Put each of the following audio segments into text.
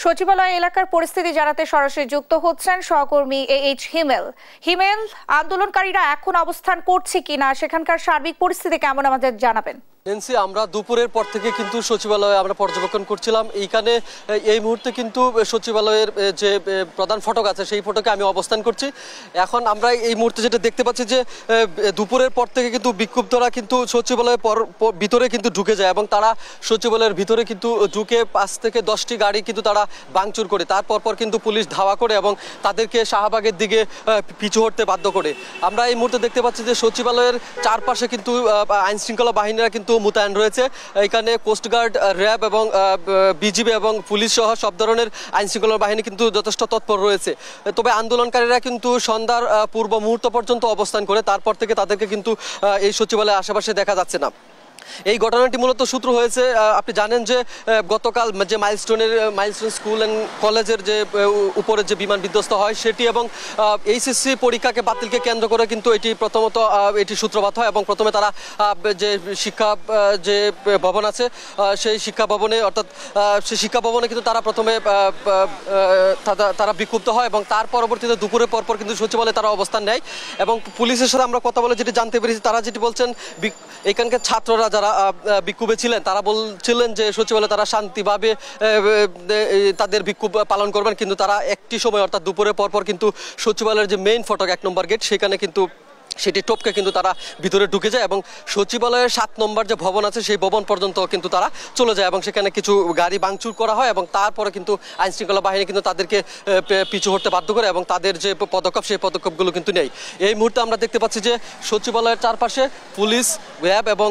সচিবালয় এলাকার পরিস্থিতি জানাতে সরাসরি যুক্ত হচ্ছেন সহকর্মী এইচ হিমেল। হিমেল, আন্দোলনকারীরা এখন অবস্থান করছে কিনা, সেখানকার সার্বিক পরিস্থিতি কেমন আমাদের জানাবেন। নেন্সি, আমরা দুপুরের পর থেকে কিন্তু সচিবালয়ে আমরা পর্যবেক্ষণ করছিলাম। এইখানে এই মুহূর্তে কিন্তু সচিবালয়ের যে প্রধান ফটক আছে সেই ফটকে আমি অবস্থান করছি। এখন আমরা এই মুহূর্তে যেটা দেখতে পাচ্ছি যে দুপুরের পর থেকে কিন্তু বিক্ষুব্ধরা কিন্তু সচিবালয়ের ভিতরে কিন্তু ঢুকে যায় এবং তারা সচিবালয়ের ভিতরে কিন্তু ঢুকে 5 থেকে 10টি গাড়ি কিন্তু তারা ভাঙচুর করে, তারপর কিন্তু পুলিশ ধাওয়া করে এবং তাদেরকে শাহবাগের দিকে পিছু হটতে বাধ্য করে। আমরা এই মুহূর্তে দেখতে পাচ্ছি যে সচিবালয়ের চারপাশে কিন্তু আইনশৃঙ্খলা বাহিনীরা কিন্তু মোতায়েন রয়েছে। এখানে কোস্টগার্ড, র্যাব এবং বিজিবি এবং পুলিশ সহ সব ধরনের আইনশৃঙ্খলা বাহিনী কিন্তু যথেষ্ট তৎপর রয়েছে। তবে আন্দোলনকারীরা কিন্তু সন্ধ্যার পূর্ব মুহূর্ত পর্যন্ত অবস্থান করে, তারপর থেকে তাদেরকে কিন্তু এই সচিবালয়ের আশেপাশে দেখা যাচ্ছে না। এই ঘটনাটি মূলত সূত্র হয়েছে, আপনি জানেন যে গতকাল যে মাইলস্টোন স্কুল অ্যান্ড কলেজের যে উপরে যে বিমান বিধ্বস্ত হয় সেটি এবং এইচএসসি পরীক্ষাকে বাতিলকে কেন্দ্র করে কিন্তু এটি প্রথমত এটি সূত্রপাত হয় এবং প্রথমে তারা যে শিক্ষা যে ভবন আছে সেই শিক্ষা ভবনে সেই শিক্ষা ভবনে কিন্তু তারা প্রথমে তারা বিক্ষুব্ধ হয় এবং তার পরবর্তীতে দুপুরের পরপর কিন্তু সচিবালয়ে তারা অবস্থান নেয়। এবং পুলিশের সাথে আমরা কথা বলে যেটি জানতে পেরেছি, তারা যেটি বলছেন, এখানকার ছাত্ররা যারা বিক্ষোভে ছিলেন তারা বলছিলেন যে সচিবালয়ে তারা শান্তিভাবে তাদের বিক্ষোভ পালন করবেন, কিন্তু তারা একটি সময় অর্থাৎ দুপুরের পরপর কিন্তু সচিবালয়ের যে মেইন ফটক 1 নম্বর গেট সেখানে কিন্তু সেটি টপকে কিন্তু তারা ভিতরে ঢুকে যায় এবং সচিবালয়ের 7 নম্বর যে ভবন আছে সেই ভবন পর্যন্ত কিন্তু তারা চলে যায় এবং সেখানে কিছু গাড়ি ভাঙচুর করা হয় এবং তারপরে কিন্তু আইনশৃঙ্খলা বাহিনী কিন্তু তাদেরকে পিছু হটতে বাধ্য করে এবং তাদের যে পদক্ষেপ সেই পদক্ষেপগুলো কিন্তু নেই। এই মুহূর্তে আমরা দেখতে পাচ্ছি যে সচিবালয়ের চারপাশে পুলিশ, র্যাব এবং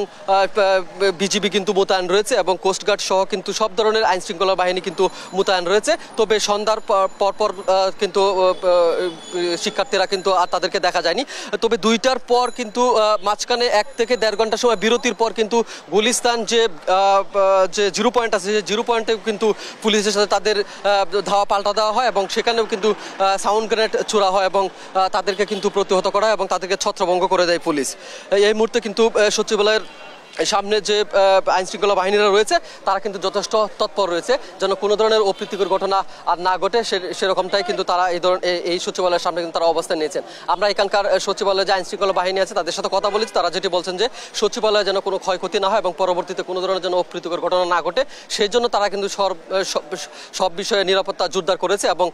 বিজিবি কিন্তু মোতায়েন রয়েছে এবং কোস্টগার্ড সহ কিন্তু সব ধরনের আইনশৃঙ্খলা বাহিনী কিন্তু মোতায়েন রয়েছে। তবে সন্ধ্যার পরপর কিন্তু শিক্ষার্থীরা কিন্তু আর তাদেরকে দেখা যায়নি। তবে 2টার পর কিন্তু মাঝখানে 1 থেকে 1.5 ঘন্টা সময় বিরতির পর কিন্তু গুলিস্তান যে জিরো পয়েন্ট আছে সেই জিরো পয়েন্টে কিন্তু পুলিশের সাথে তাদের ধাওয়া পাল্টা দেওয়া হয় এবং সেখানেও কিন্তু সাউন্ড গ্রেনেড ছোড়া হয় এবং তাদেরকে কিন্তু প্রতিহত করা হয় এবং তাদেরকে ছত্রভঙ্গ করে দেয় পুলিশ। এই মুহূর্তে কিন্তু সচিবালয়ের সামনে যে আইনশৃঙ্খলা বাহিনীরা রয়েছে তারা কিন্তু যথেষ্ট তৎপর রয়েছে যেন কোনো ধরনের অপ্রীতিকর ঘটনা আর না ঘটে, সেরকমটাই কিন্তু তারা এই সচিবালয়ের সামনে কিন্তু তারা অবস্থান নিয়েছেন। আমরা এখানকার সচিবালয়ে যে আইনশৃঙ্খলা বাহিনী আছে তাদের সাথে কথা বলেছি, তারা যেটি বলছেন যে সচিবালয়ে যেন কোনো ক্ষয়ক্ষতি না হয় এবং পরবর্তীতে কোনো ধরনের যেন অপ্রীতিকর ঘটনা না ঘটে, সেই জন্য তারা কিন্তু সব বিষয়ে নিরাপত্তা জোরদার করেছে এবং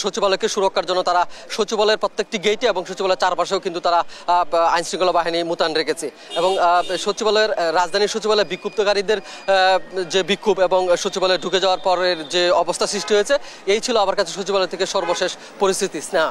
সচিবালয়কে সুরক্ষার জন্য তারা সচিবালয়ের প্রত্যেকটি গেটে এবং সচিবালয়ের চারপাশেও কিন্তু তারা আইনশৃঙ্খলা বাহিনী মোতায়েন রেখেছে। এবং সচিবালয়ের রাজধানীর সচিবালয়ে বিক্ষুব্ধকারীদের যে বিক্ষোভ এবং সচিবালয়ে ঢুকে যাওয়ার পরের যে অবস্থা সৃষ্টি হয়েছে, এই ছিল আমার কাছে সচিবালয় থেকে সর্বশেষ পরিস্থিতি। স্নেহা।